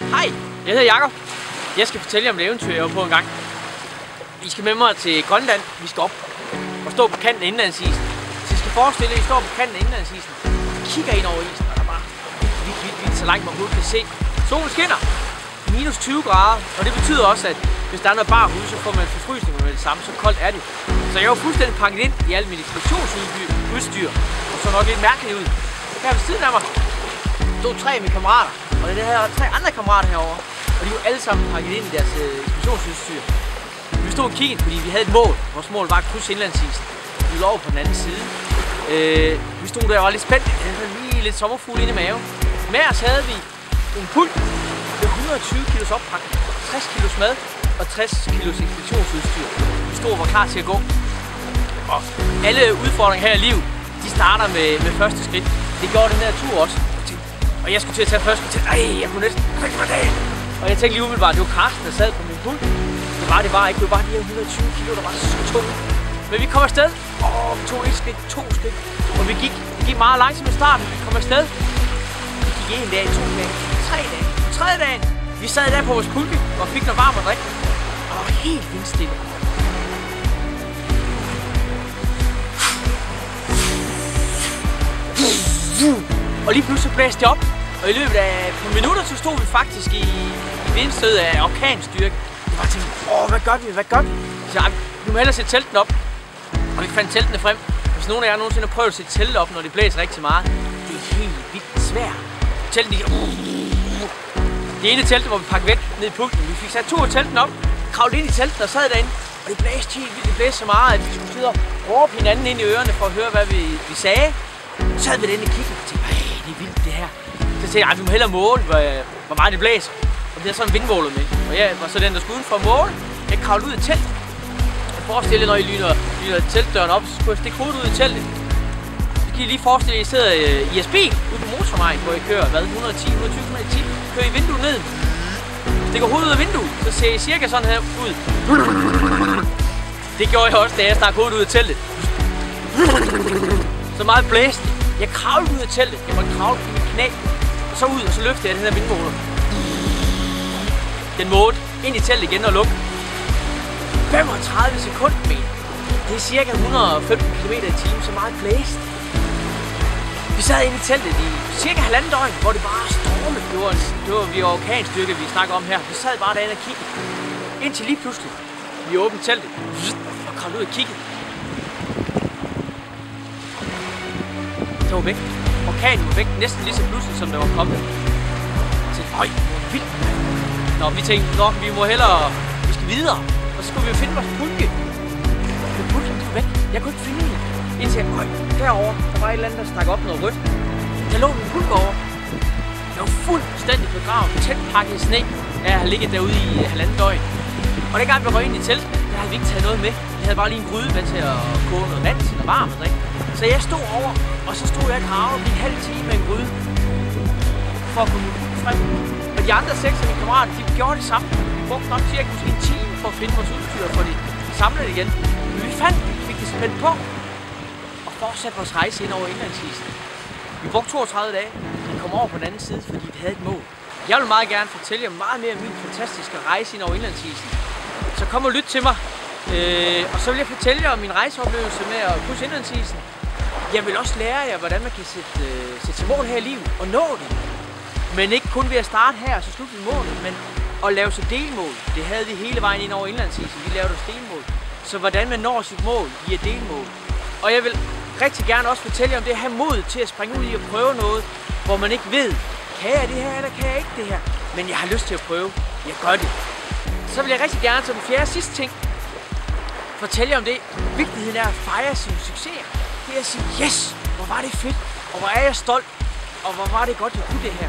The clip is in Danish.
Hej, jeg hedder Jakob. Jeg skal fortælle jer om et eventyr, jeg var på en gang. I skal med mig til Grønland. Vi skal op og stå på kanten af indlandsisen. Så I skal forestille jer, at I står på kanten af indlandsisen. I kigger ind over isen, og der er bare vildt så langt man overhovedet kan se. Solen skinner. Minus 20 grader. Og det betyder også, at hvis der er noget bar hus, så får man forfrysning med det samme. Så koldt er det. Så jeg var fuldstændig pakket ind i alt mit ekspeditionsudstyr. Og så nok lidt mærkeligt ud. Her ved siden af mig stod 3 af mine kammerater. Og det her 3 andre kammerater herovre. Og de var alle sammen pakket ind i deres ekspeditionsudstyr. Vi stod og kiggede, fordi vi havde et mål. Vores mål var at krydse indlandsisen. Vi var over på den anden side. Vi stod der og var lidt spændt. Jeg havde lige lidt sommerfugle inde i maven. Med os havde vi en pult med 120 kilos oppakning, 60 kilos mad og 60 kilos ekspeditionsudstyr. Vi stod og var klar til at gå. Og alle udfordringer her i livet, de starter med første skridt. Det gjorde den her tur også. Og jeg skulle til at tage første skridt. Jeg kunne næsten ikke for dagen. Og jeg tænkte lige umiddelbart, det var Karsten, der sad på min pult. Det var ikke. Det var bare de her 120 kilo, der var så tunge. Men vi kom afsted. Vi tog 1 skridt, 2 skridt. Og vi gik meget langsomt i starten. Vi kom afsted. Vi gik 1 dag, 2 dage, 3 dage. På 3. dagen, vi sad der på vores pulke og fik noget varmt at drikke. Og var helt vindstille. Og lige pludselig blæste det op. Og i løbet af et par minutter, så stod vi faktisk i vindstød af orkanstyrke. Jeg bare tænkte, hvad gør vi? Så vi må hellere sætte teltene op. Og vi fandt teltene frem. Hvis nogen af jer nogensinde har prøvet at sætte teltet op, når det blæser rigtig meget, det er helt vildt svært. Teltene, det ene telt, hvor vi pakkede væk ned i pulten. Vi fik sat 2 af teltene op, kravlede ind i teltene og sad derinde. Og det blæste helt vildt. Det blæste så meget, at vi skulle sidde og råbe hinanden ind i ørerne for at høre, hvad vi sagde. Så sad vi derinde og kiggede og tænkte, det er vildt det her. Så tænkte jeg, vi må hellere måle, hvor meget det blæser. Og det er sådan en vindmåler med. Og jeg var så den, der skulle udenfor at måle. Jeg kravlede ud i teltet. Jeg forestiller, når I lyner teltdøren op, så skulle jeg stikke hovedet ud i teltet. Så kan I lige forestille, at I sidder i jeres bil ude på motorvejen, hvor I kører 110-120 km i timen. Kører I vinduet ned. Stikker hovedet ud af vinduet, så ser I cirka sådan her ud. Det gjorde jeg også, da jeg stak hovedet ud af teltet. Så meget blæste. Jeg kravlede ud af teltet. Jeg måtte kravle på mit knæ. Og så ud, og så løftede jeg den her vindmåler. Den målte ind i teltet igen og lukke. 35 sekunder, men det er cirka 115 km i timen, så meget blæst. Vi sad inde i teltet i cirka 1,5 døgn, hvor det bare stormede. Det var vi orkanstyrke, vi snakker om her. Vi sad bare derinde og kiggede. Indtil lige pludselig, vi åbnede teltet og kom ud og kiggede. Det var væk. Orkanen var væk næsten lige så pludselig, som der var kommet. Jeg tænkte, det var vildt. Vi tænkte, vi skal videre. Og så skulle vi jo finde vores pulke. Men pulken var væk. Jeg kunne ikke finde hende. Indtil derovre, der var et eller andet, der stak op noget rødt. Der lå en pulke over. Jeg var fuldstændig begravet, tæt pakket i sne. Jeg har ligget derude i 1,5 døgn. Og dengang vi røg ind i teltet, der havde vi ikke taget noget med. Vi havde bare lige en gryde med til at koge noget vand til noget varmt at drikke. Så jeg stod over, og så stod jeg og kravede en halv time med en gryde. For at kunne frem. Og de andre 6 af mine kammerater, de gjorde det samme. Vi brugte nok cirka en time for at finde vores udstyr og få det samlet igen. Men vi fandt det, fik det spændt på og fortsatte vores rejse ind over indlandsisen. Vi brugte 32 dage, og vi kom over på den anden side, fordi vi havde et mål. Jeg vil meget gerne fortælle jer meget mere om min fantastiske rejse ind over indlandsisen. Så kom og lyt til mig. Og så vil jeg fortælle jer om min rejseoplevelse med at krydse indlandsisen. Jeg vil også lære jer, hvordan man kan sætte sig mål her i livet og nå det. Men ikke kun ved at starte her og så slutte med målet, men at lave sig delmål. Det havde vi hele vejen ind over indlandsisen. Vi lavede os delmål. Så hvordan man når sit mål via delmål. Og jeg vil rigtig gerne også fortælle jer om det at have mod til at springe ud i at prøve noget, hvor man ikke ved, kan jeg det her eller kan jeg ikke det her. Men jeg har lyst til at prøve. Jeg gør det. Så vil jeg rigtig gerne som den 4. sidste ting fortælle jer om det. Vigtigheden er at fejre sine succeser. Det er at sige, yes, hvor var det fedt, og hvor er jeg stolt, og hvor var det godt, jeg kunne det her.